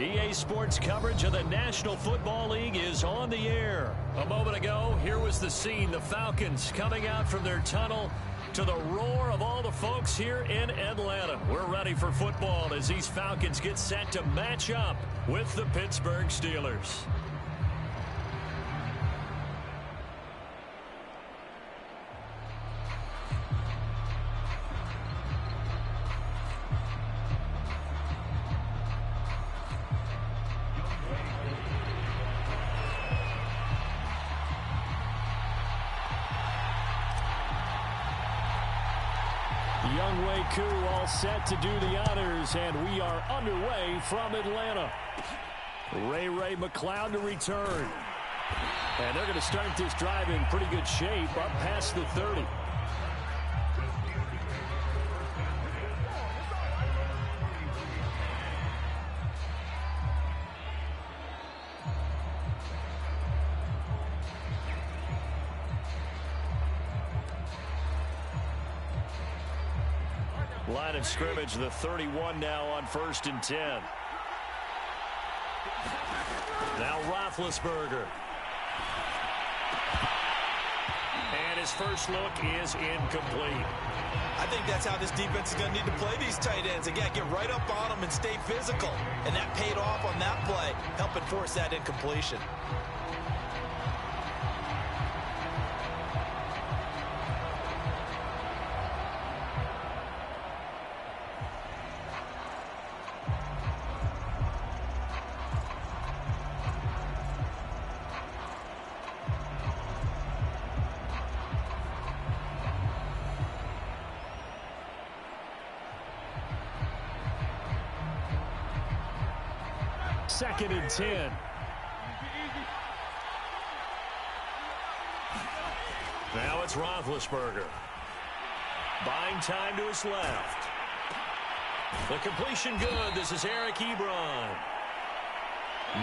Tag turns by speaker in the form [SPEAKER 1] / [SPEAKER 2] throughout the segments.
[SPEAKER 1] EA Sports coverage of the National Football League is on the air. A moment ago, here was the scene. The Falcons coming out from their tunnel to the roar of all the folks here in Atlanta. We're ready for football as these Falcons get set to match up with the Pittsburgh Steelers. All set to do the honors, and we are underway from Atlanta. Ray McLeod to return. And they're going to start this drive in pretty good shape up past the 30. Line of scrimmage, the 31 now on 1st and 10. Now Roethlisberger. And his first look is incomplete.
[SPEAKER 2] I think that's how this defense is going to need to play these tight ends. Again, get right up on them and stay physical. And that paid off on that play, helping force that incompletion.
[SPEAKER 1] Second and 10. Now it's Roethlisberger. Buying time to his left. The completion good. This is Eric Ebron.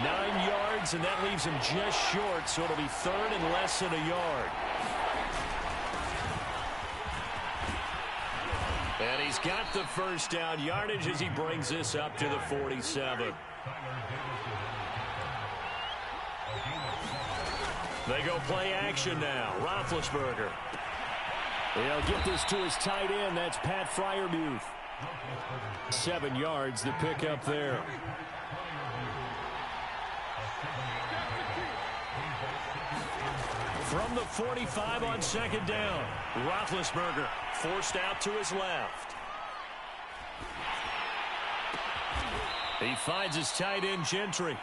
[SPEAKER 1] 9 yards, and that leaves him just short, so it'll be third and less than a yard. And he's got the first down yardage as he brings this up to the 47. They go play action now. Roethlisberger. They'll get this to his tight end. That's Pat Freiermuth. 7 yards, the pickup there. From the 45 on second down. Roethlisberger forced out to his left. He finds his tight end, Gentry.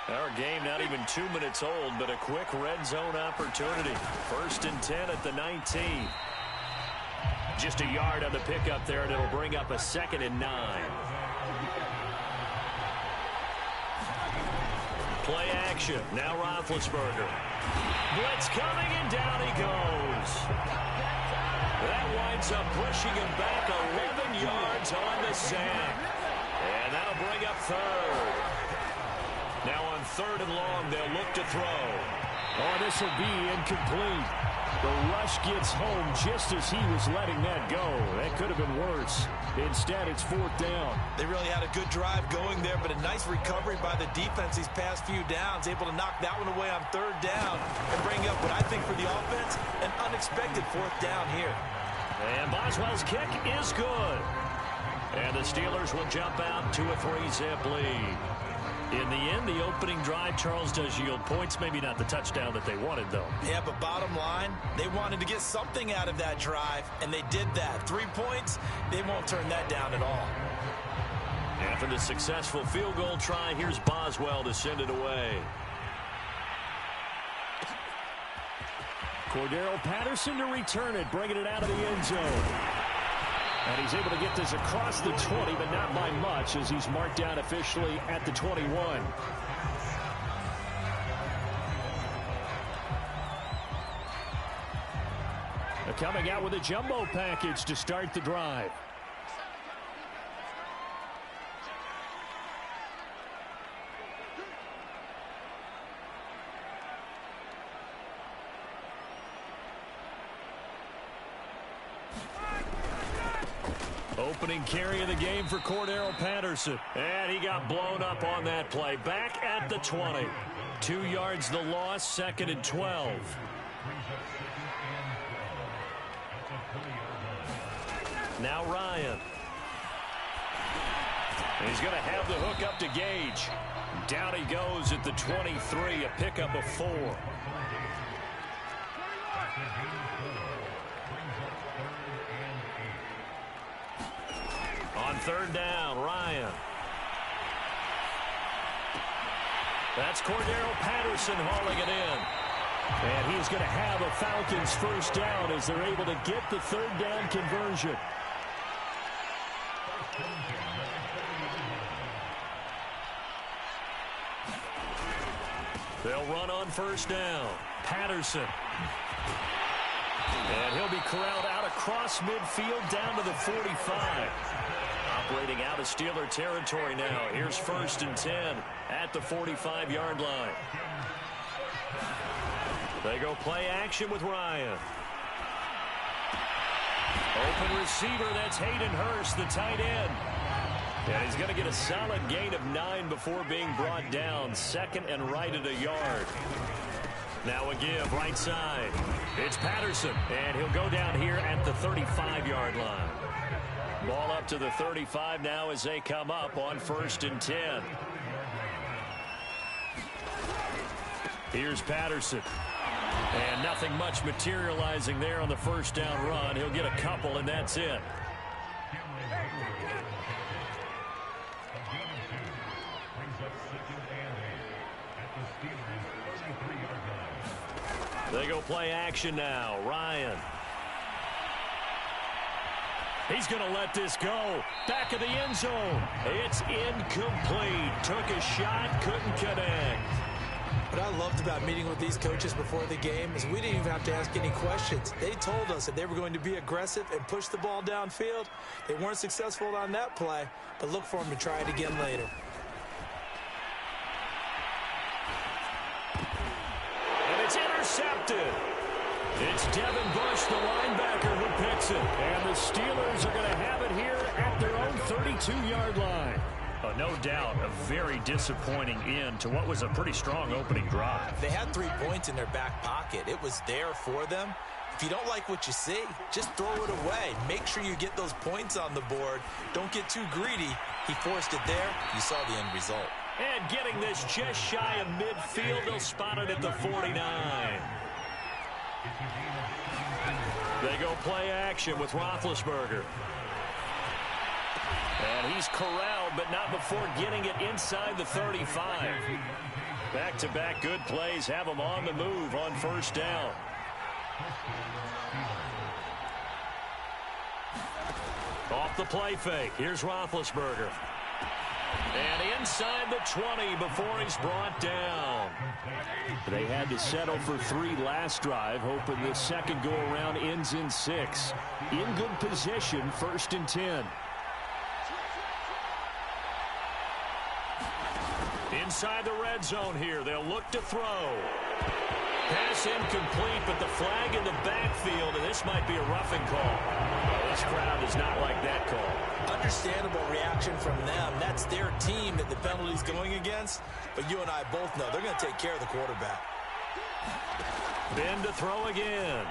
[SPEAKER 1] Our game not even 2 minutes old, but a quick red zone opportunity. 1st and 10 at the 19. Just a yard on the pickup there, and it'll bring up a 2nd and 9. Play action. Now Roethlisberger. Blitz coming, and down he goes. That winds up pushing him back 11 yards on the sack. And that'll bring up third. Now on 3rd and long, they'll look to throw. Oh, this will be incomplete. The rush gets home just as he was letting that go. That could have been worse. Instead, it's 4th down.
[SPEAKER 2] They really had a good drive going there, but a nice recovery by the defense these past few downs. Able to knock that one away on 3rd down and bring up what I think for the offense, an unexpected 4th down here.
[SPEAKER 1] And Boswell's kick is good. And the Steelers will jump out to a 3-zip lead. In the end, the opening drive, Charles, does yield points. Maybe not the touchdown that they wanted, though.
[SPEAKER 2] Yeah, but bottom line, they wanted to get something out of that drive, and they did that. 3 points, they won't turn that down at all.
[SPEAKER 1] After the successful field goal try, here's Boswell to send it away. Cordero Patterson to return it, bringing it out of the end zone. And he's able to get this across the 20, but not by much, as he's marked down officially at the 21. They're coming out with a jumbo package to start the drive. Opening carry of the game for Cordero Patterson. And he got blown up on that play. Back at the 20. 2 yards the loss, 2nd and 12. Now Ryan. He's going to have the hook up to Gage. Down he goes at the 23, a pickup of 4. On 3rd down, Ryan. That's Cordero Patterson hauling it in. And he's going to have a Falcons first down as they're able to get the 3rd down conversion. They'll run on 1st down. Patterson. And he'll be corralled out across midfield down to the 45. Operating out of Steeler territory now. Here's 1st and 10 at the 45-yard line. They go play action with Ryan. Open receiver, that's Hayden Hurst, the tight end. And he's going to get a solid gain of 9 before being brought down. 2nd and right at a yard. Now a give, right side. It's Patterson, and he'll go down here at the 35-yard line. Ball up to the 35 now as they come up on 1st and 10. Here's Patterson. And nothing much materializing there on the 1st down run. He'll get a couple, and that's it. They go play action now. Ryan. He's going to let this go. Back of the end zone. It's incomplete. Took a shot, couldn't connect.
[SPEAKER 2] What I loved about meeting with these coaches before the game is we didn't even have to ask any questions. They told us that they were going to be aggressive and push the ball downfield. They weren't successful on that play, but look for them to try it again later.
[SPEAKER 1] And it's intercepted. It's Devin Bush, the linebacker, who picks it. And the Steelers are going to have it here at their own 32-yard line. No doubt a very disappointing end to what was a pretty strong opening drive.
[SPEAKER 2] They had 3 points in their back pocket. It was there for them. If you don't like what you see, just throw it away. Make sure you get those points on the board. Don't get too greedy. He forced it there. You saw the end result.
[SPEAKER 1] And getting this just shy of midfield, they'll spot it at the 49. They go play action with Roethlisberger. And he's corralled, but not before getting it inside the 35. Back-to-back good plays have him on the move on 1st down. Off the play fake. Here's Roethlisberger. And inside the 20 before he's brought down. They had to settle for 3 last drive, hoping the second go-around ends in 6. In good position, 1st and 10. Inside the red zone here, they'll look to throw. Pass incomplete, but the flag in the backfield, and this might be a roughing call. Well, this crowd does not like that call.
[SPEAKER 2] Understandable reaction from them. That's their team that the penalty's going against. But you and I both know they're going to take care of the quarterback.
[SPEAKER 1] Ben to throw again.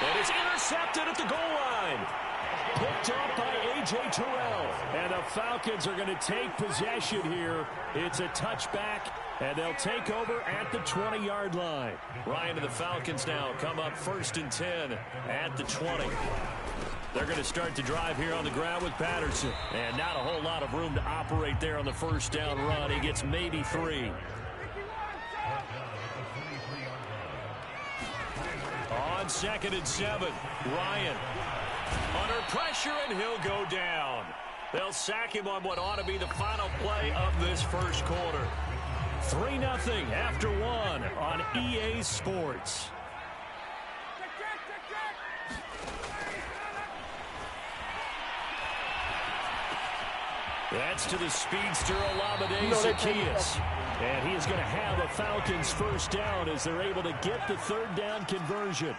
[SPEAKER 1] And it's intercepted at the goal line. Picked up by A.J. Terrell. And the Falcons are going to take possession here. It's a touchback, and they'll take over at the 20-yard line. Ryan and the Falcons now come up 1st and 10 at the 20. They're going to start the drive here on the ground with Patterson. And not a whole lot of room to operate there on the 1st down run. He gets maybe 3. On 2nd and 7, Ryan. Under pressure, and he'll go down. They'll sack him on what ought to be the final play of this first quarter. 3-0 after 1 on EA Sports. That's to the speedster Olamide Zaccheaus. And he is going to have a Falcons first down as they're able to get the 3rd down conversion.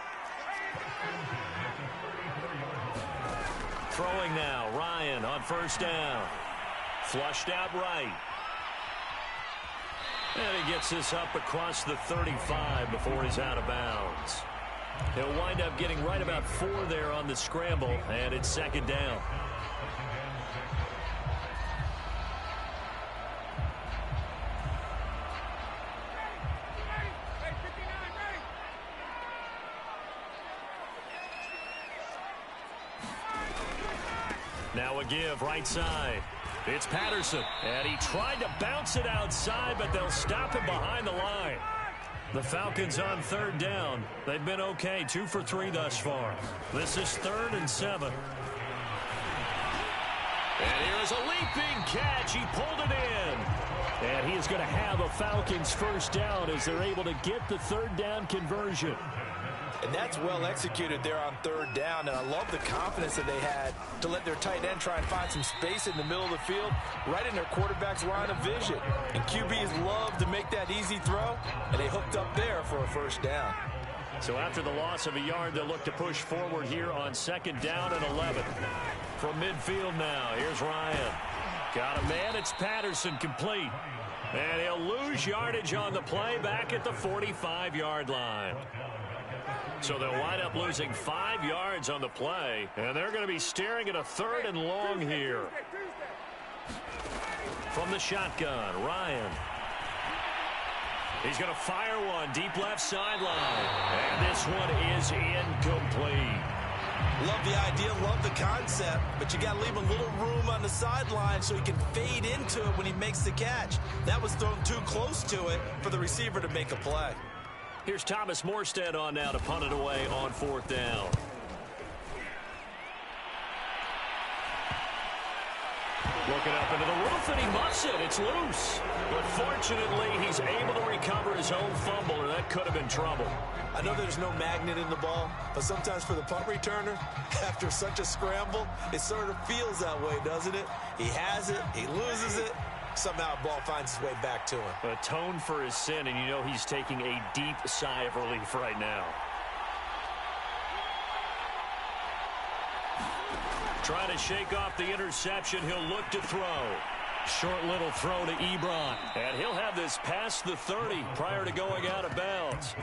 [SPEAKER 1] Throwing now, Ryan on first down. Flushed out right. And he gets this up across the 35 before he's out of bounds. He'll wind up getting right about 4 there on the scramble, and it's second down. Now a give right side. It's Patterson, and he tried to bounce it outside, but they'll stop him behind the line. The Falcons on third down. They've been okay, 2 for 3 thus far. This is 3rd and 7. And here is a leaping catch. He pulled it in. And he is going to have a Falcons first down as they're able to get the third down conversion.
[SPEAKER 2] And that's well executed there on third down. And I love the confidence that they had to let their tight end try and find some space in the middle of the field, right in their quarterback's line of vision. And QBs love to make that easy throw, and they hooked up there for a first down.
[SPEAKER 1] So after the loss of a yard, they'll look to push forward here on second down and 11. From midfield now, here's Ryan. Got a man, it's Patterson, complete. And he'll lose yardage on the play back at the 45-yard line. So they'll wind up losing 5 yards on the play, and they're going to be staring at a 3rd and long here. From the shotgun, Ryan. He's going to fire one deep left sideline, and this one is incomplete.
[SPEAKER 2] Love the idea, love the concept, but you got to leave a little room on the sideline so he can fade into it when he makes the catch. That was thrown too close to it for the receiver to make a play.
[SPEAKER 1] Here's Thomas Morstead on now to punt it away on 4th down. Looking up into the roof, and he muffs it. It's loose. But fortunately, he's able to recover his own fumble, or that could have been trouble.
[SPEAKER 2] I know there's no magnet in the ball, but sometimes for the punt returner, after such a scramble, it sort of feels that way, doesn't it? He has it, he loses it. Somehow the ball finds its way back to him.
[SPEAKER 1] Atone for his sin, and you know he's taking a deep sigh of relief right now. Trying to shake off the interception. He'll look to throw. Short little throw to Ebron. And he'll have this past the 30 prior to going out of bounds.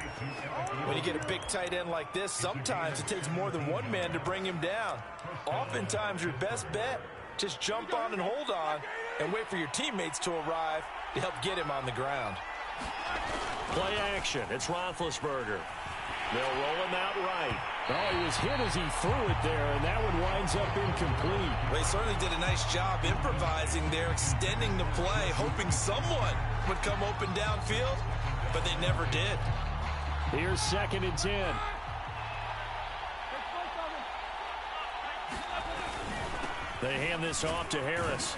[SPEAKER 2] When you get a big tight end like this, sometimes it takes more than one man to bring him down. Oftentimes your best bet, just jump on and hold on and wait for your teammates to arrive to help get him on the ground.
[SPEAKER 1] Play action. It's Roethlisberger. They'll roll him out right. Oh, he was hit as he threw it there, and that one winds up incomplete.
[SPEAKER 2] Well, he certainly did a nice job improvising there, extending the play, hoping someone would come open downfield, but they never did.
[SPEAKER 1] Here's 2nd and 10. They hand this off to Harris.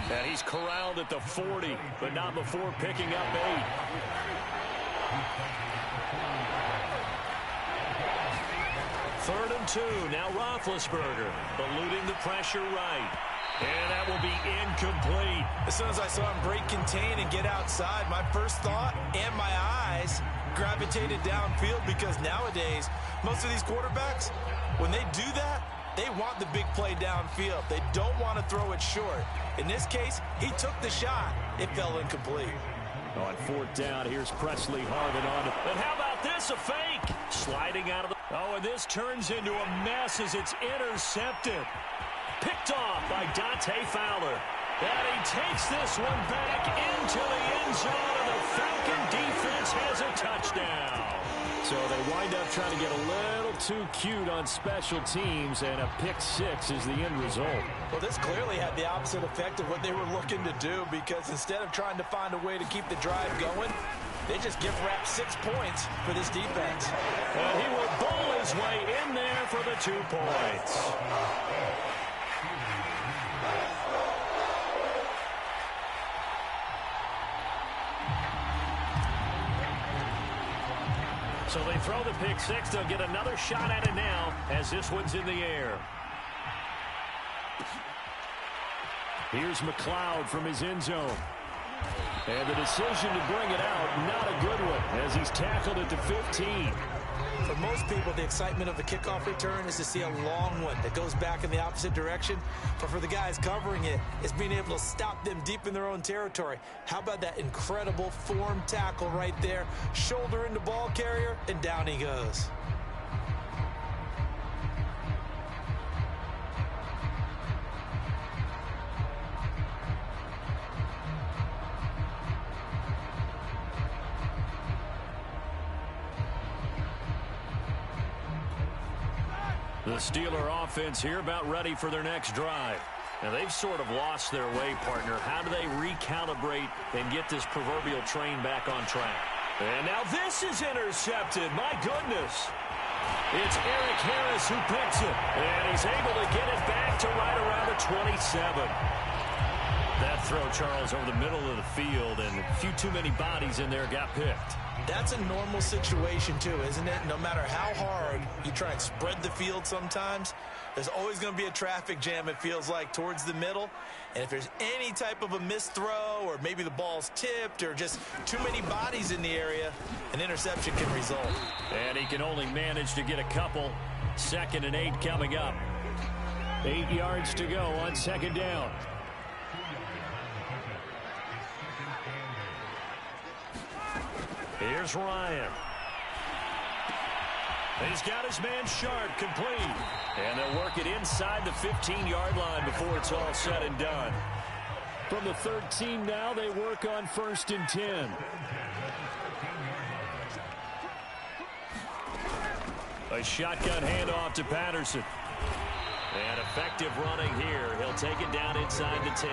[SPEAKER 1] And he's corralled at the 40, but not before picking up 8. Third and 2. Now Roethlisberger eluding the pressure right. And that will be incomplete.
[SPEAKER 2] As soon as I saw him break contain and get outside, my first thought and my eyes gravitated downfield, because nowadays, most of these quarterbacks, when they do that, they want the big play downfield. They don't want to throw it short. In this case, he took the shot. It fell incomplete.
[SPEAKER 1] On 4th down, here's Presley Harvin on it. And how about this, a fake? Sliding out of the... Oh, and this turns into a mess as it's intercepted. Picked off by Dante Fowler. And he takes this one back into the end zone, and the Falcon defense has a touchdown. So they wind up trying to get a little too cute on special teams, and a pick 6 is the end result.
[SPEAKER 2] Well, this clearly had the opposite effect of what they were looking to do, because instead of trying to find a way to keep the drive going, they just give Rapp 6 points for this defense.
[SPEAKER 1] Well, he will bowl his way in there for the 2 points. So they throw the pick 6. They'll get another shot at it now as this one's in the air. Here's McLeod from his end zone. And the decision to bring it out, not a good one, as he's tackled at the 15.
[SPEAKER 2] For most people, the excitement of the kickoff return is to see a long one that goes back in the opposite direction. But for the guys covering it, it's being able to stop them deep in their own territory. How about that incredible form tackle right there? Shoulder into ball carrier, and down he goes.
[SPEAKER 1] The Steeler offense here about ready for their next drive. Now, they've sort of lost their way, partner. How do they recalibrate and get this proverbial train back on track? And now this is intercepted. My goodness. It's Eric Harris who picks it. And he's able to get it back to right around the 27. That throw, Charles, over the middle of the field, and a few too many bodies in there got picked.
[SPEAKER 2] That's a normal situation, too, isn't it? No matter how hard you try and spread the field sometimes, there's always going to be a traffic jam, it feels like, towards the middle. And if there's any type of a missed throw, or maybe the ball's tipped, or just too many bodies in the area, an interception can result.
[SPEAKER 1] And he can only manage to get a couple. 2nd and 8 coming up. 8 yards to go on 2nd down. Here's Ryan. He's got his man Sharp complete. And they'll work it inside the 15-yard line before it's all said and done. From the 13 now, they work on 1st and 10. A shotgun handoff to Patterson. And effective running here. He'll take it down inside the 10.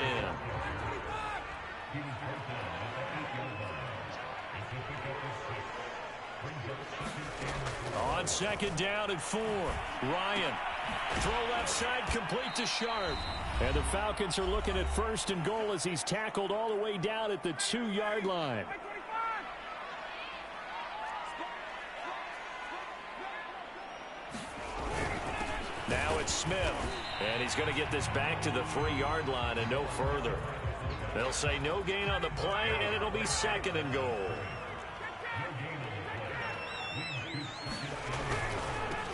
[SPEAKER 1] On 2nd down and 4. Ryan. Throw left side complete to Sharp. And the Falcons are looking at 1st and goal as he's tackled all the way down at the 2-yard line. Now it's Smith. And he's going to get this back to the 3-yard line and no further. They'll say no gain on the play, and it'll be 2nd and goal.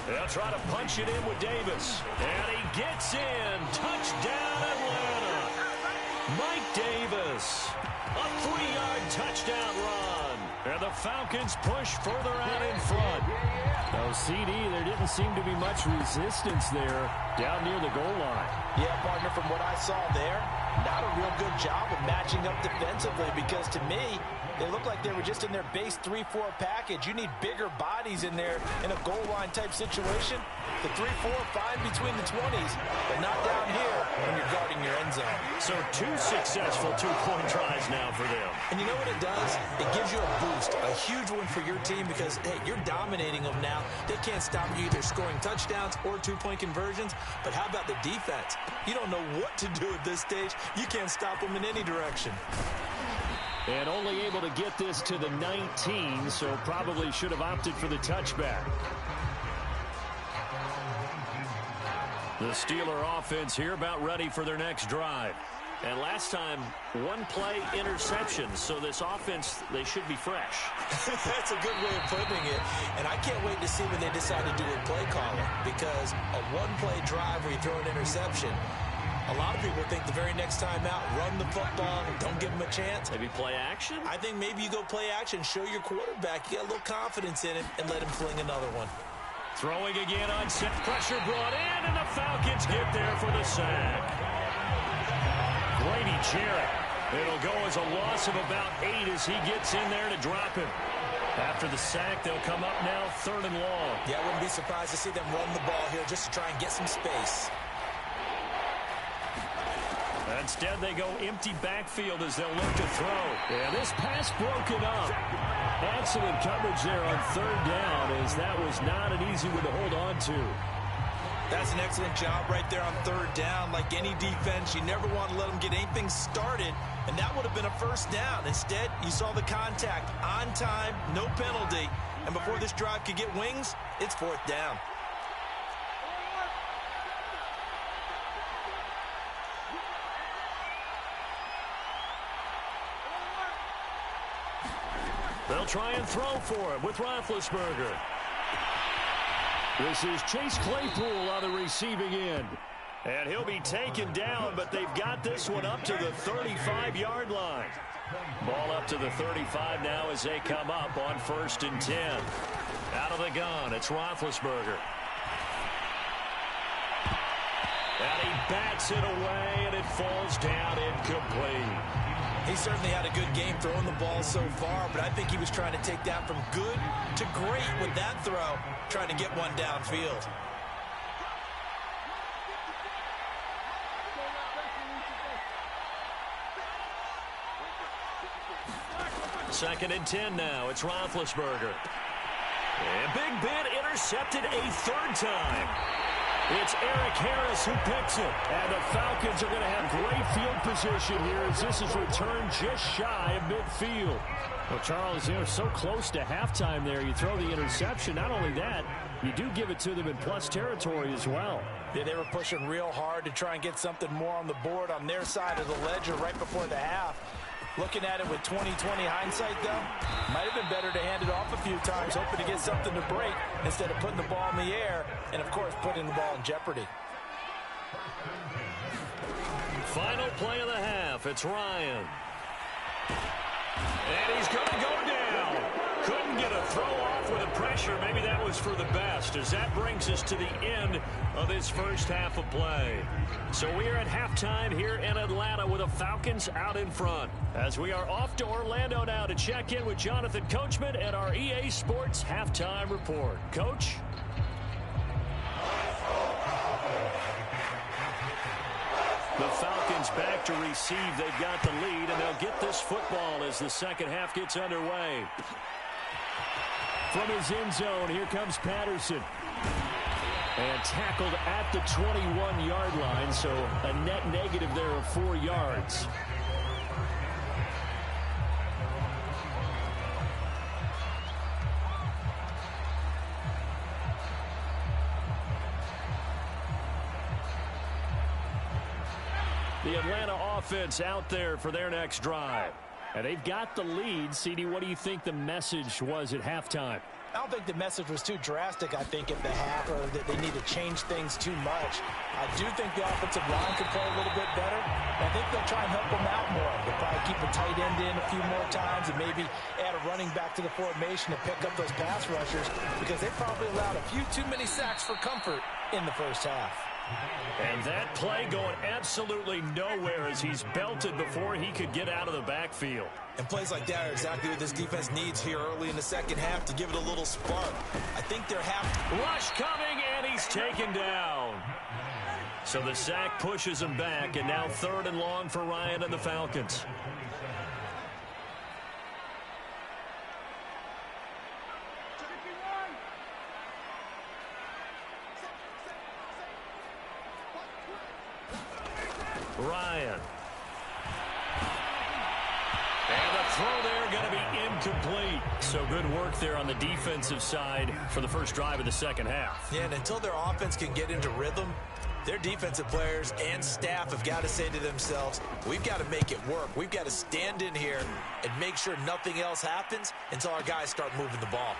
[SPEAKER 1] They'll try to punch it in with Davis. And he gets in. Touchdown, Atlanta. Mike Davis. A 3-yard touchdown run. And the Falcons push further out in front. Oh, CD, there didn't seem to be much resistance there down near the goal line.
[SPEAKER 2] Yeah, partner, from what I saw there, not a real good job of matching up defensively, because to me, they looked like they were just in their base 3-4 package. You need bigger bodies in there in a goal line type situation. The 3-4, fine between the 20s, but not down here when you're guarding your end zone.
[SPEAKER 1] So 2 successful 2-point tries now for them.
[SPEAKER 2] And you know what it does? It gives you a boost, a huge one for your team, because, hey, you're dominating them now. They can't stop you either scoring touchdowns or 2-point conversions. But how about the defense? You don't know what to do at this stage. You can't stop them in any direction.
[SPEAKER 1] And only able to get this to the 19, so probably should have opted for the touchback. The Steeler offense here about ready for their next drive. And last time, 1-play interception, so this offense, they should be fresh.
[SPEAKER 2] That's a good way of putting it. And I can't wait to see when they decide to do a play calling, because a 1-play drive where you throw an interception, a lot of people think the very next time out, run the football, don't give them a chance.
[SPEAKER 1] Maybe play action?
[SPEAKER 2] I think maybe you go play action, show your quarterback, you got a little confidence in him, and let him fling another one.
[SPEAKER 1] Throwing again on set. Pressure brought in, and the Falcons get there for the sack. Grady Jarrett. It'll go as a loss of about 8 as he gets in there to drop him. After the sack, they'll come up now 3rd and long.
[SPEAKER 2] Yeah, I wouldn't be surprised to see them run the ball here just to try and get some space.
[SPEAKER 1] Instead, they go empty backfield as they'll look to throw. And this pass broken up. Excellent coverage there on 3rd down, as that was not an easy one to hold on to.
[SPEAKER 2] That's an excellent job right there on 3rd down. Like any defense, you never want to let them get anything started, and that would have been a 1st down. Instead, you saw the contact on time, no penalty, and before this drive could get wings, it's 4th down.
[SPEAKER 1] They'll try and throw for it with Roethlisberger. This is Chase Claypool on the receiving end. And he'll be taken down, but they've got this one up to the 35-yard line. Ball up to the 35 now as they come up on 1st and 10. Out of the gun, it's Roethlisberger. And he bats it away, and it falls down incomplete.
[SPEAKER 2] He certainly had a good game throwing the ball so far, but I think he was trying to take that from good to great with that throw, trying to get one downfield.
[SPEAKER 1] 2nd and 10 now. It's Roethlisberger. And Big Ben intercepted a 3rd time. It's Eric Harris who picks it. And the Falcons are going to have great field position here as this is returned just shy of midfield. Well, Charles, they're so close to halftime there. You throw the interception. Not only that, you do give it to them in plus territory as well.
[SPEAKER 2] Yeah, they were pushing real hard to try and get something more on the board on their side of the ledger right before the half. Looking at it with 20/20 hindsight, though, might have been better to hand it off a few times, hoping to get something to break instead of putting the ball in the air and, of course, putting the ball in jeopardy.
[SPEAKER 1] Final play of the half. It's Ryan. And he's going to go down. Couldn't get a throw off with the pressure. Maybe that was for the best, as that brings us to the end of this first half of play. So we are at halftime here in Atlanta with the Falcons out in front. As we are off to Orlando now to check in with Jonathan Coachman and our EA Sports halftime report. Coach? The Falcons back to receive. They've got the lead, and they'll get this football as the second half gets underway. From his end zone, here comes Patterson. And tackled at the 21-yard line, so a net negative there of 4 yards. The Atlanta offense out there for their next drive. And they've got the lead. CD, what do you think the message was at halftime?
[SPEAKER 2] I don't think the message was too drastic, I think, at the half, or that they need to change things too much. I do think the offensive line could play a little bit better. I think they'll try and help them out more. They'll probably keep a tight end in a few more times and maybe add a running back to the formation to pick up those pass rushers, because they probably allowed a few too many sacks for comfort in the first half.
[SPEAKER 1] And that play going absolutely nowhere as he's belted before he could get out of the backfield.
[SPEAKER 2] And plays like that are exactly what this defense needs here early in the second half to give it a little spark. I think they're
[SPEAKER 1] rush coming, and he's taken down. So the sack pushes him back, and now 3rd and long for Ryan and the Falcons. Ryan. And the throw there going to be incomplete. So good work there on the defensive side for the first drive of the second half.
[SPEAKER 2] Yeah, and until their offense can get into rhythm, their defensive players and staff have got to say to themselves, we've got to make it work. We've got to stand in here and make sure nothing else happens until our guys start moving the ball.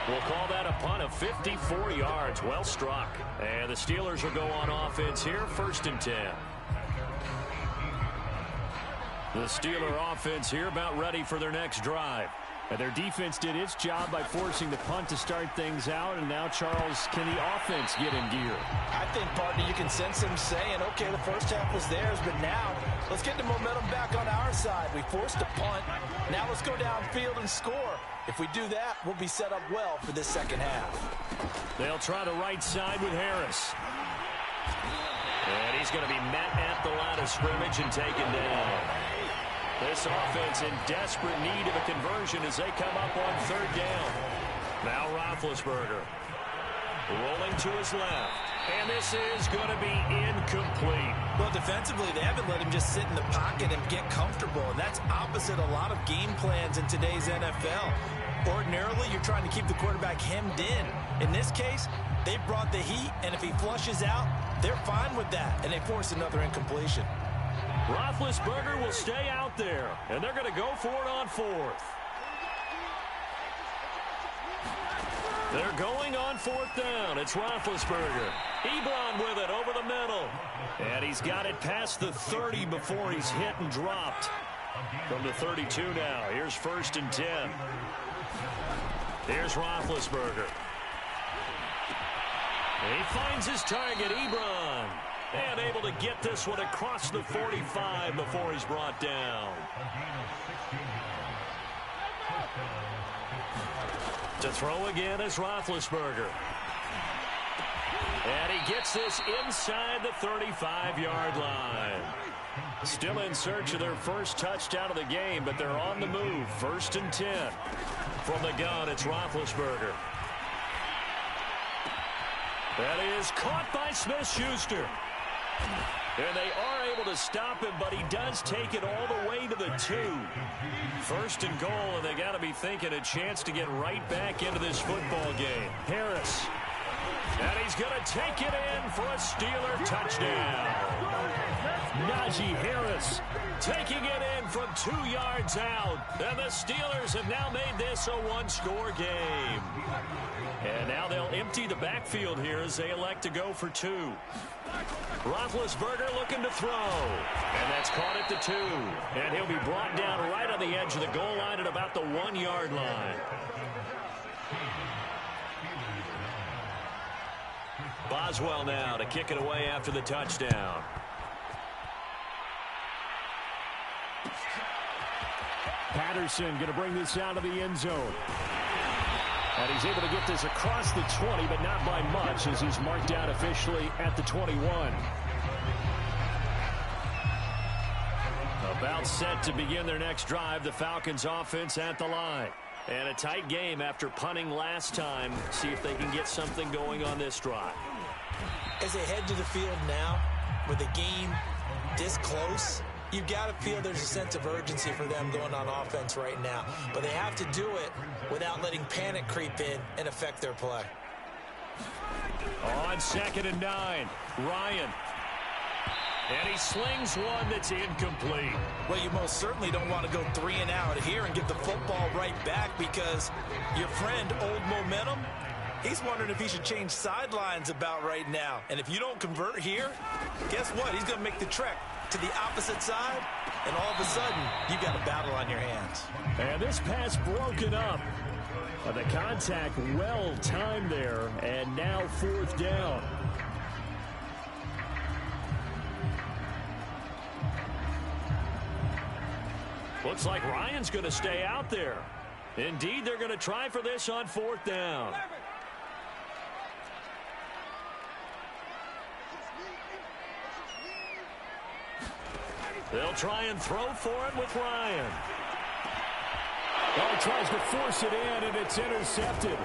[SPEAKER 1] We'll call that a punt of 54 yards. Well struck. And the Steelers will go on offense here, 1st and 10. The Steeler offense here about ready for their next drive. And their defense did its job by forcing the punt to start things out. And now, Charles, can the offense get in gear?
[SPEAKER 2] I think, partner, you can sense them saying, okay, the first half was theirs, but now let's get the momentum back on our side. We forced a punt. Now let's go downfield and score. If we do that, we'll be set up well for this second half.
[SPEAKER 1] They'll try the right side with Harris. And he's going to be met at the line of scrimmage and taken down. This offense in desperate need of a conversion as they come up on 3rd down. Now Roethlisberger rolling to his left. And this is going to be incomplete.
[SPEAKER 2] Well, defensively, they haven't let him just sit in the pocket and get comfortable. And that's opposite a lot of game plans in today's NFL. Ordinarily, you're trying to keep the quarterback hemmed in. In this case, they brought the heat, and if he flushes out, they're fine with that, and they force another incompletion.
[SPEAKER 1] Roethlisberger will stay out there, and they're going to go for it on 4th. They're going on 4th down. It's Roethlisberger. Ebron with it over the middle. And he's got it past the 30 before he's hit and dropped. From the 32 now. Here's 1st and 10. Here's Roethlisberger. He finds his target, Ebron. And able to get this one across the 45 before he's brought down. To throw again is Roethlisberger. And he gets this inside the 35-yard line. Still in search of their first touchdown of the game, but they're on the move. 1st and 10. From the gun, it's Roethlisberger. That is caught by Smith-Schuster. And they are able to stop him, but he does take it all the way to the 2. 1st and goal, and they got to be thinking a chance to get right back into this football game. Harris. And he's going to take it in for a Steeler touchdown. Najee Harris taking it in from 2 yards out. And the Steelers have now made this a one-score game. And now they'll empty the backfield here as they elect to go for 2. Roethlisberger looking to throw. And that's caught at the 2. And he'll be brought down right on the edge of the goal line at about the 1-yard line. Boswell now to kick it away after the touchdown.
[SPEAKER 3] Patterson going to bring this out of the end zone. And he's able to get this across the 20, but not by much as he's marked down officially at the 21.
[SPEAKER 1] About set to begin their next drive, the Falcons offense at the line. And a tight game after punting last time. See if they can get something going on this drive.
[SPEAKER 2] As they head to the field now, with the game this close, you've got to feel there's a sense of urgency for them going on offense right now. But they have to do it without letting panic creep in and affect their play.
[SPEAKER 1] On 2nd and 9, Ryan. And he slings one that's incomplete.
[SPEAKER 2] Well, you most certainly don't want to go 3 and out here and get the football right back because your friend, Old Momentum, he's wondering if he should change sidelines about right now. And if you don't convert here, guess what? He's going to make the trek to the opposite side, and all of a sudden, you've got a battle on your hands.
[SPEAKER 3] And this pass broken up. The contact well timed there, and now 4th down.
[SPEAKER 1] Looks like Ryan's going to stay out there. Indeed, they're going to try for this on 4th down. They'll try and throw for it with Ryan.
[SPEAKER 3] Well, he tries to force it in, and it's intercepted.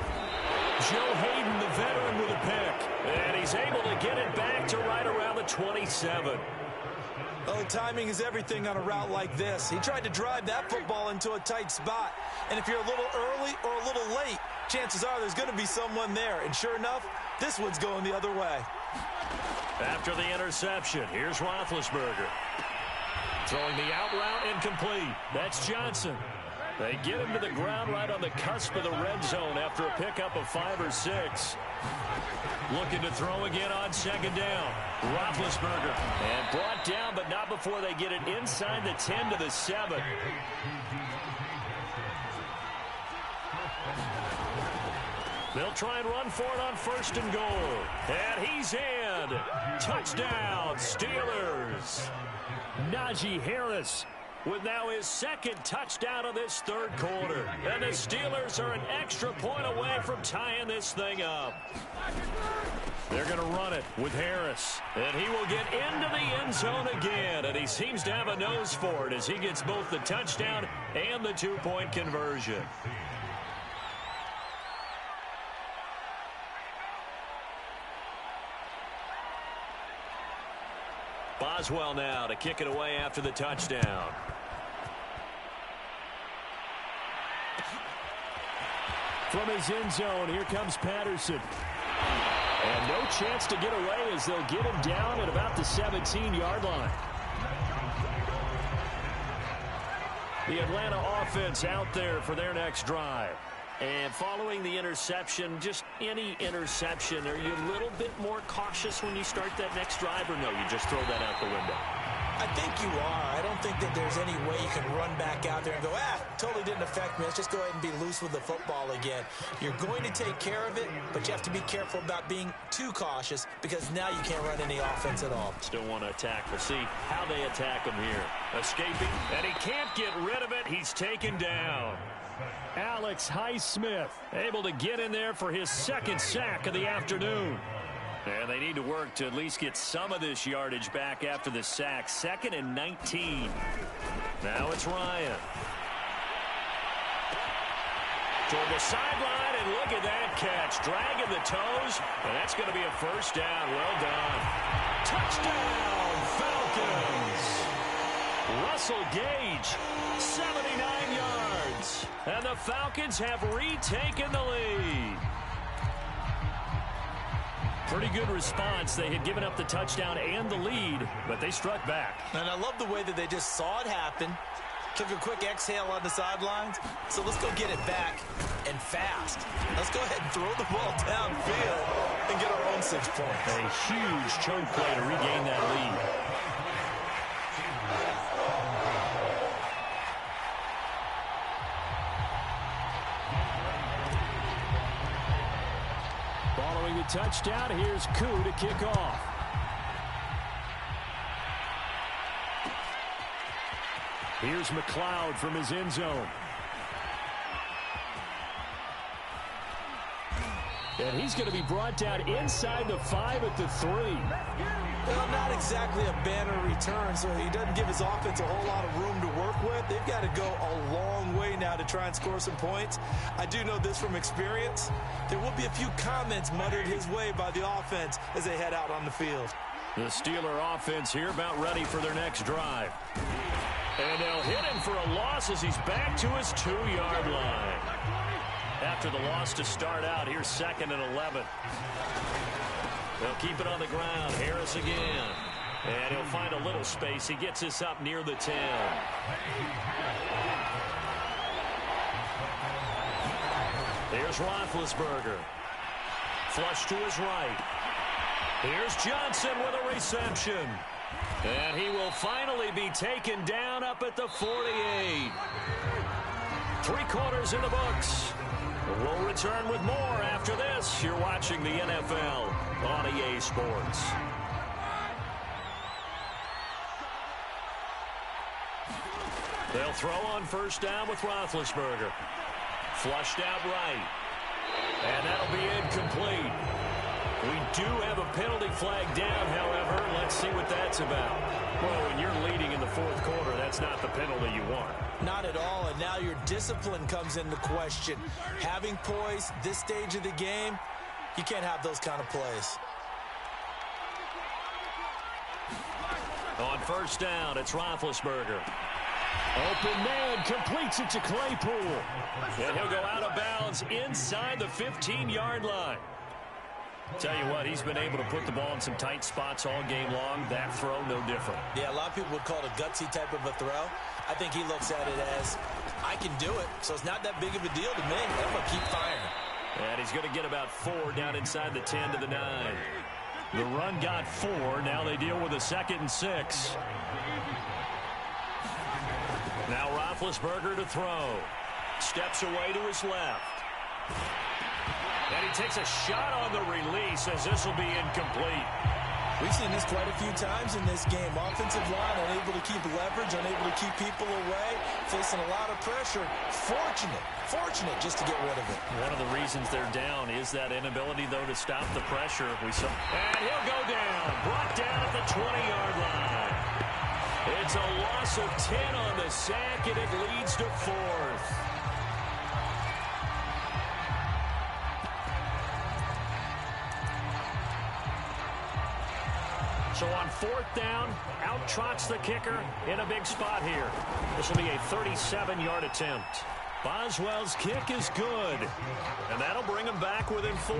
[SPEAKER 1] Joe Hayden, the veteran, with a pick. And he's able to get it back to right around the 27.
[SPEAKER 2] Well, the timing is everything on a route like this. He tried to drive that football into a tight spot. And if you're a little early or a little late, chances are there's going to be someone there. And sure enough, this one's going the other way.
[SPEAKER 1] After the interception, here's Roethlisberger. Throwing the out route incomplete. That's Johnson. They get him to the ground right on the cusp of the red zone after a pickup of 5 or 6. Looking to throw again on 2nd down. Roethlisberger. And brought down, but not before they get it inside the 10 to the 7. They'll try and run for it on 1st and goal. And he's in. Touchdown, Steelers.
[SPEAKER 3] Najee Harris
[SPEAKER 1] with now his 2nd touchdown of this 3rd quarter. And the Steelers are an extra point away from tying this thing up. They're going to run it with Harris. And he will get into the end zone again. And he seems to have a nose for it as he gets both the touchdown and the 2-point conversion. Boswell now to kick it away after the touchdown.
[SPEAKER 3] From his end zone, here comes Patterson. And no chance to get away as they'll get him down at about the 17-yard line.
[SPEAKER 1] The Atlanta offense out there for their next drive. And following the interception, just any interception, are you a little bit more cautious when you start that next drive, or no, you just throw that out the window?
[SPEAKER 2] I think you are. I don't think that there's any way you can run back out there and go, totally didn't affect me. Let's just go ahead and be loose with the football again. You're going to take care of it, but you have to be careful about being too cautious because now you can't run any offense at all.
[SPEAKER 1] Still want to attack. We'll see how they attack him here. Escaping, and he can't get rid of it. He's taken down.
[SPEAKER 3] Alex Highsmith able to get in there for his second sack of the afternoon.
[SPEAKER 1] And they need to work to at least get some of this yardage back after the sack. 2nd and 19. Now it's Ryan. Toward the sideline, and look at that catch. Dragging the toes, and that's going to be a first down. Well done. Touchdown, Falcons. Russell Gage, 79 yards. And the Falcons have retaken the lead. Pretty good response. They had given up the touchdown and the lead, but they struck back.
[SPEAKER 2] And I love the way that they just saw it happen, took a quick exhale on the sidelines. So let's go get it back and fast. Let's go ahead and throw the ball downfield and get our own 6 points.
[SPEAKER 3] A huge choke play to regain that lead. Following the touchdown, here's Koo to kick off. Here's McLeod from his end zone. And he's going to be brought down inside the 5 at the 3.
[SPEAKER 2] Well, not exactly a banner return, so he doesn't give his offense a whole lot of room to work with. They've got to go a long way now to try and score some points. I do know this from experience. There will be a few comments muttered his way by the offense as they head out on the field.
[SPEAKER 1] The Steeler offense here about ready for their next drive. And they'll hit him for a loss as he's back to his 2-yard line. After the loss to start out, here's 2nd and 11. They'll keep it on the ground. Harris again. And he'll find a little space. He gets this up near the 10. Here's Roethlisberger. Flush to his right. Here's Johnson with a reception. And he will finally be taken down up at the 48. 3 quarters in the books. We'll return with more after this. You're watching the NFL on EA Sports. They'll throw on first down with Roethlisberger. Flushed out right. And that'll be incomplete. We do have a penalty flag down, however. Let's see what that's about. Well, when you're leading in the 4th quarter, that's not the penalty you want.
[SPEAKER 2] Not at all, and now your discipline comes into question. Having poise this stage of the game, you can't have those kind of plays.
[SPEAKER 1] On first down, it's Roethlisberger.
[SPEAKER 3] Open man completes it to Claypool.
[SPEAKER 1] And he'll go out of bounds inside the 15-yard line. Tell you what, he's been able to put the ball in some tight spots all game long. That throw, no different.
[SPEAKER 2] Yeah, a lot of people would call it a gutsy type of a throw. I think he looks at it as, I can do it, so it's not that big of a deal to me. I'm going to keep firing.
[SPEAKER 1] And he's going to get about 4 down inside the 10 to the 9.
[SPEAKER 3] The run got 4. Now they deal with a 2nd and 6.
[SPEAKER 1] Now Roethlisberger to throw. Steps away to his left. And he takes a shot on the release as this will be incomplete.
[SPEAKER 2] We've seen this quite a few times in this game. Offensive line unable to keep leverage, unable to keep people away, facing a lot of pressure. Fortunate just to get rid of it.
[SPEAKER 1] One of the reasons they're down is that inability, though, to stop the pressure. And he'll go down. Brought down at the 20-yard line. It's a loss of 10 on the sack, and it leads to 4th. So on 4th down, out trots the kicker in a big spot here. This will be a 37-yard attempt. Boswell's kick is good, and that'll bring him back within 4.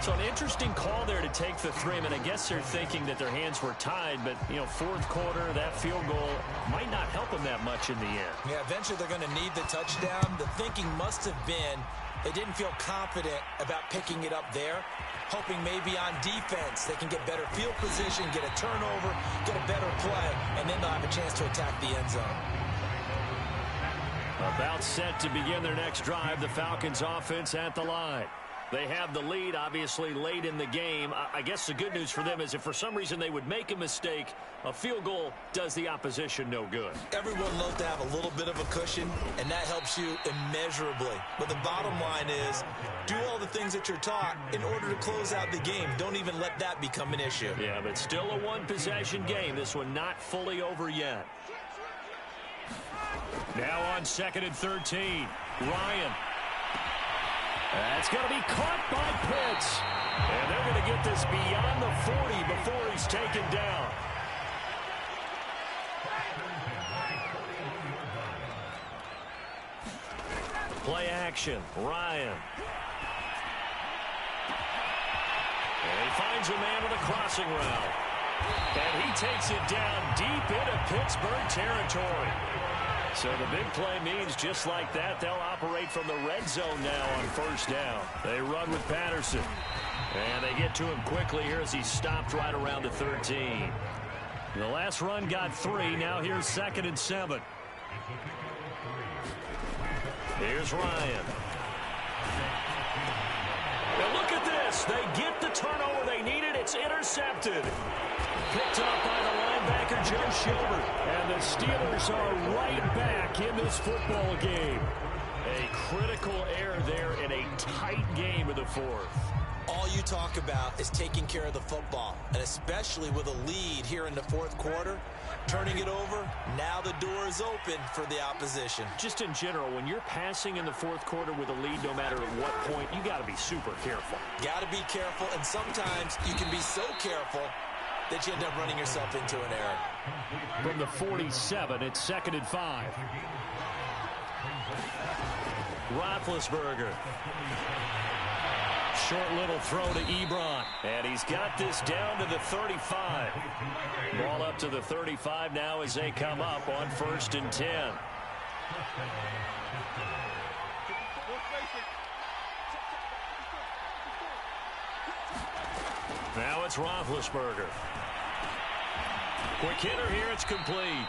[SPEAKER 3] So an interesting call there to take the 3. I mean, I guess they're thinking that their hands were tied, but, you know, fourth quarter, that field goal might not help them that much in the end.
[SPEAKER 2] Yeah, eventually they're going to need the touchdown. The thinking must have been they didn't feel confident about picking it up there, hoping maybe on defense they can get better field position, get a turnover, get a better play, and then they'll have a chance to attack the end zone.
[SPEAKER 3] About set to begin their next drive, the Falcons offense at the line. They have the lead, obviously, late in the game. I guess the good news for them is if for some reason they would make a mistake, a field goal does the opposition no good.
[SPEAKER 2] Everyone loves to have a little bit of a cushion, and that helps you immeasurably. But the bottom line is, do all the things that you're taught in order to close out the game. Don't even let that become an issue.
[SPEAKER 3] Yeah, but still a one-possession game. This one not fully over yet. Now on 2nd and 13, Ryan. That's going to be caught by Pitts. And they're going to get this beyond the 40 before he's taken down. Play action, Ryan. And he finds a man with a crossing route. And he takes it down deep into Pittsburgh territory. So the big play means just like that, they'll operate from the red zone now on first down. They run with Patterson. And they get to him quickly here as he stopped right around the 13. The last run got 3. Now here's 2nd and 7. Here's Ryan. And look at this. They get the turnover they needed. It's intercepted. Picked up by the linebacker, Joe Schobert. And the Steelers are right back in this football game. A critical error there in a tight game in the 4th.
[SPEAKER 2] All you talk about is taking care of the football, and especially with a lead here in the 4th quarter, turning it over, now the door is open for the opposition.
[SPEAKER 3] Just in general, when you're passing in the 4th quarter with a lead, no matter at what point, you got to be super careful.
[SPEAKER 2] Got to be careful, and sometimes you can be so careful that you end up running yourself into an error.
[SPEAKER 3] From the 47, it's 2nd and 5. Roethlisberger. Short little throw to Ebron. And he's got this down to the 35. Ball up to the 35 now as they come up on 1st and 10. Now it's Roethlisberger. Quick hitter here, it's complete.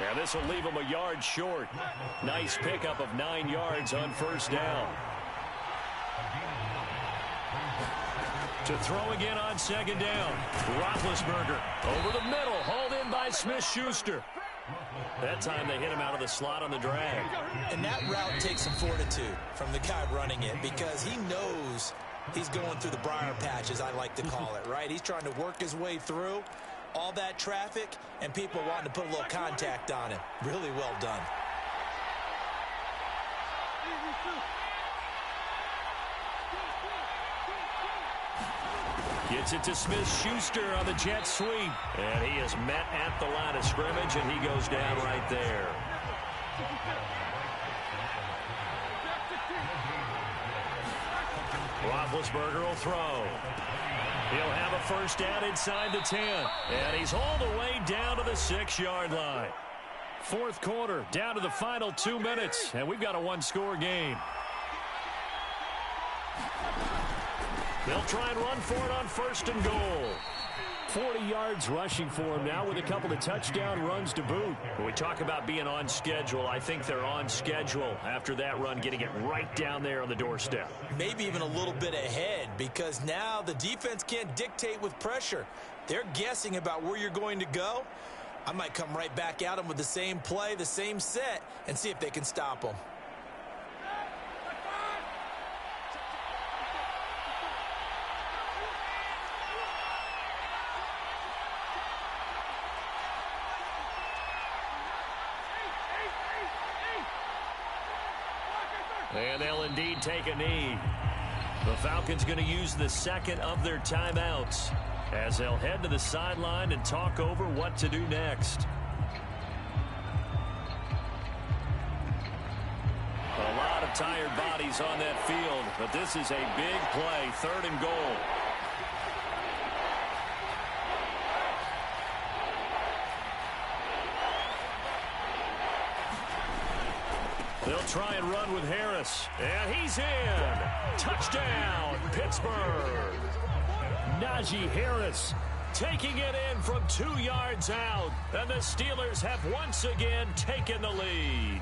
[SPEAKER 3] Now this will leave him a yard short. Nice pickup of 9 yards on 1st down. To throw again on 2nd down. Roethlisberger over the middle, hauled in by Smith-Schuster. That time they hit him out of the slot on the drag.
[SPEAKER 2] And that route takes some fortitude from the guy running it because he knows he's going through the briar patch, as I like to call it, right? He's trying to work his way through all that traffic and people wanting to put a little contact on him. Really well done.
[SPEAKER 3] Gets it to Smith-Schuster on the jet sweep. And he is met at the line of scrimmage, and he goes down right there. Roethlisberger will throw. He'll have a 1st down inside the 10. And he's hauled away down to the 6-yard line. 4th quarter, down to the final 2 minutes, and we've got a 1-score game. They'll try and run for it on 1st and goal. 40 yards rushing for him now with a couple of touchdown runs to boot. When we talk about being on schedule, I think they're on schedule after that run, getting it right down there on the doorstep.
[SPEAKER 2] Maybe even a little bit ahead because now the defense can't dictate with pressure. They're guessing about where you're going to go. I might come right back at them with the same play, the same set, and see if they can stop them.
[SPEAKER 3] And they'll indeed take a knee. The Falcons going to use the 2nd of their timeouts as they'll head to the sideline and talk over what to do next. A lot of tired bodies on that field, but this is a big play, 3rd and goal. They'll try and run with Harris, and he's in. Touchdown, Pittsburgh. Najee Harris taking it in from 2 yards out, and the Steelers have once again taken the lead.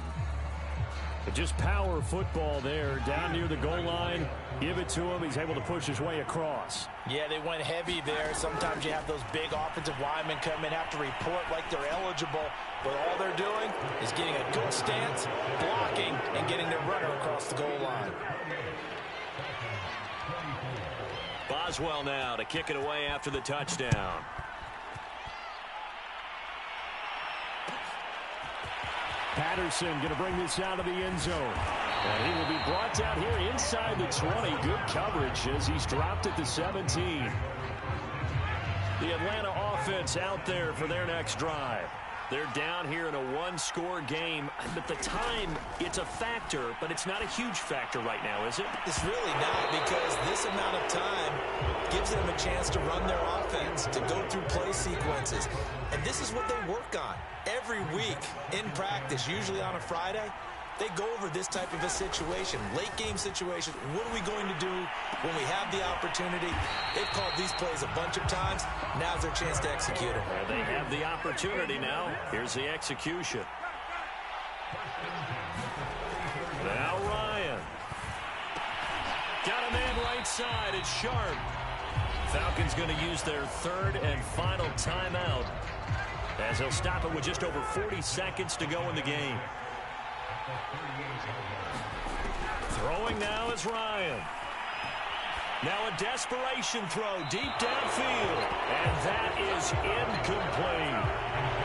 [SPEAKER 3] Just power football there, down near the goal line. Give it to him. He's able to push his way across.
[SPEAKER 2] Yeah, they went heavy there. Sometimes you have those big offensive linemen come in, have to report like they're eligible, but all they're doing is getting a good stance, blocking, and getting their runner across the goal line.
[SPEAKER 1] Boswell now to kick it away after the touchdown.
[SPEAKER 3] Patterson going to bring this out of the end zone. And he will be brought down here inside the 20. Good coverage as he's dropped at the 17. The Atlanta offense out there for their next drive. They're down here in a one-score game, but the time, it's a factor, but it's not a huge factor right now, is it?
[SPEAKER 2] It's really not, because this amount of time gives them a chance to run their offense, to go through play sequences. And this is what they work on every week in practice, usually on a Friday. They go over this type of a situation, late game situation. What are we going to do when we have the opportunity? They've called these plays a bunch of times. Now's their chance to execute them.
[SPEAKER 1] They have the opportunity now. Here's the execution. Now Ryan. Got a man right side. It's Sharp. Falcons going to use their 3rd and final timeout, as they'll stop it with just over 40 seconds to go in the game. Throwing now is Ryan. Now a desperation throw deep downfield. And that is incomplete.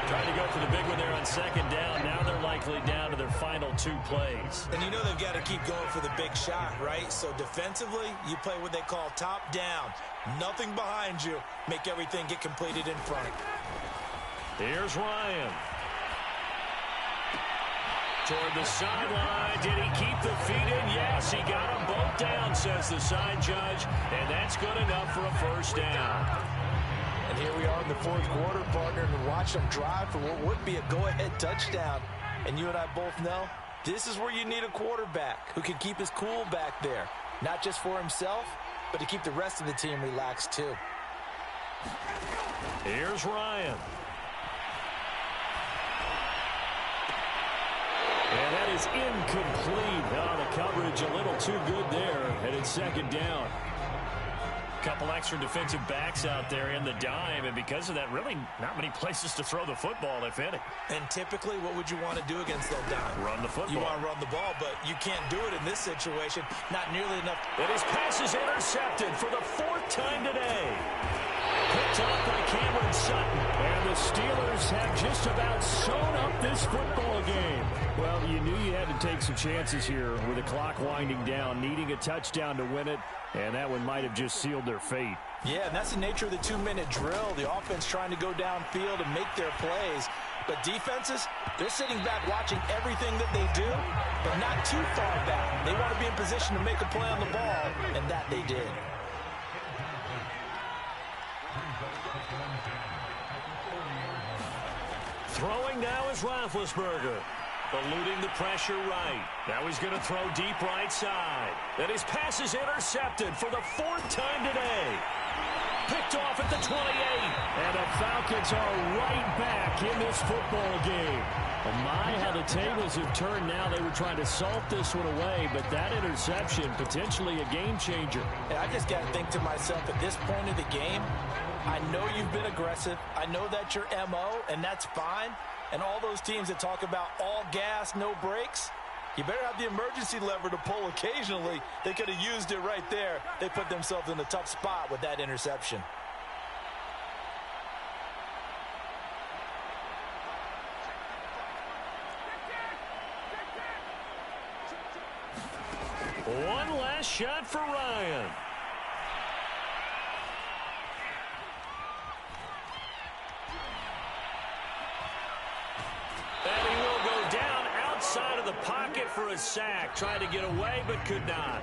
[SPEAKER 1] Trying to go for the big one there on 2nd down. Now they're likely down to their final 2 plays.
[SPEAKER 2] And you know they've got to keep going for the big shot, right? So defensively, you play what they call top down. Nothing behind you. Make everything get completed in front.
[SPEAKER 1] Here's Ryan. Toward the sideline. Did he keep the feet in? Yes, he got them both down, says the side judge. And that's good enough for a 1st down.
[SPEAKER 2] And here we are in the 4th quarter, partner, and watch them drive for what would be a go-ahead touchdown. And you and I both know this is where you need a quarterback who can keep his cool back there. Not just for himself, but to keep the rest of the team relaxed too.
[SPEAKER 1] Here's Ryan. And that is incomplete. Oh, the coverage a little too good there. And it's 2nd down. Couple extra defensive backs out there in the dime, and because of that, really not many places to throw the football, if any.
[SPEAKER 2] And typically, what would you want to do against that dime?
[SPEAKER 1] Run the football.
[SPEAKER 2] You want to run the ball, but you can't do it in this situation. Not nearly enough.
[SPEAKER 1] And his pass is intercepted for the 4th time today. Picked off by Cameron Sutton. And the Steelers have just about sewn up this football game.
[SPEAKER 3] Well, you knew you had to take some chances here with the clock winding down, needing a touchdown to win it, and that one might have just sealed their fate.
[SPEAKER 2] Yeah, and that's the nature of the 2-minute drill. The offense trying to go downfield and make their plays. But defenses, they're sitting back watching everything that they do, but not too far back. They want to be in position to make a play on the ball, and that they did.
[SPEAKER 1] Throwing now is Roethlisberger. Eluding the pressure right. Now he's going to throw deep right side. And his pass is intercepted for the 4th time today. Picked off at the 28.
[SPEAKER 3] And the Falcons are right back in this football game. Oh my, how the tables have turned now. They were trying to salt this one away, but that interception, potentially a game changer.
[SPEAKER 2] And I just got to think to myself, at this point of the game, I know you've been aggressive. I know that's your MO, and that's fine. And all those teams that talk about all gas, no brakes, you better have the emergency lever to pull occasionally. They could have used it right there. They put themselves in a tough spot with that interception.
[SPEAKER 1] One last shot for Ryan. And he will go down outside of the pocket for a sack. Tried to get away, but could not.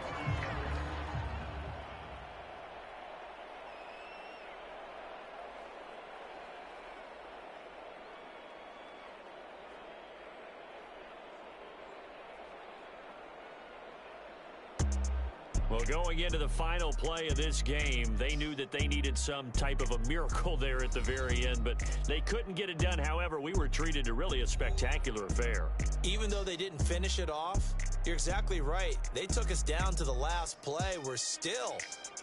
[SPEAKER 1] Well, going into the final play of this game, they knew that they needed some type of a miracle there at the very end, but they couldn't get it done. However, we were treated to really a spectacular affair.
[SPEAKER 2] Even though they didn't finish it off, you're exactly right. They took us down to the last play. We're still,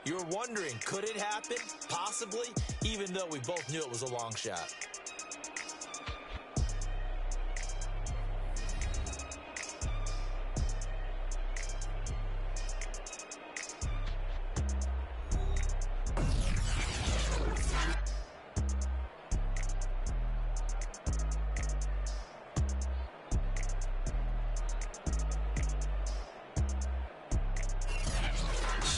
[SPEAKER 2] you're wondering, could it happen? Possibly, even though we both knew it was a long shot.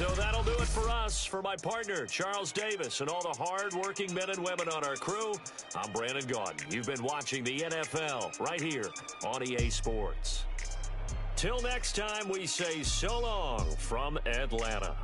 [SPEAKER 1] So that'll do it for us. For my partner, Charles Davis, and all the hard-working men and women on our crew, I'm Brandon Gaudin. You've been watching the NFL right here on EA Sports. Till next time, we say so long from Atlanta.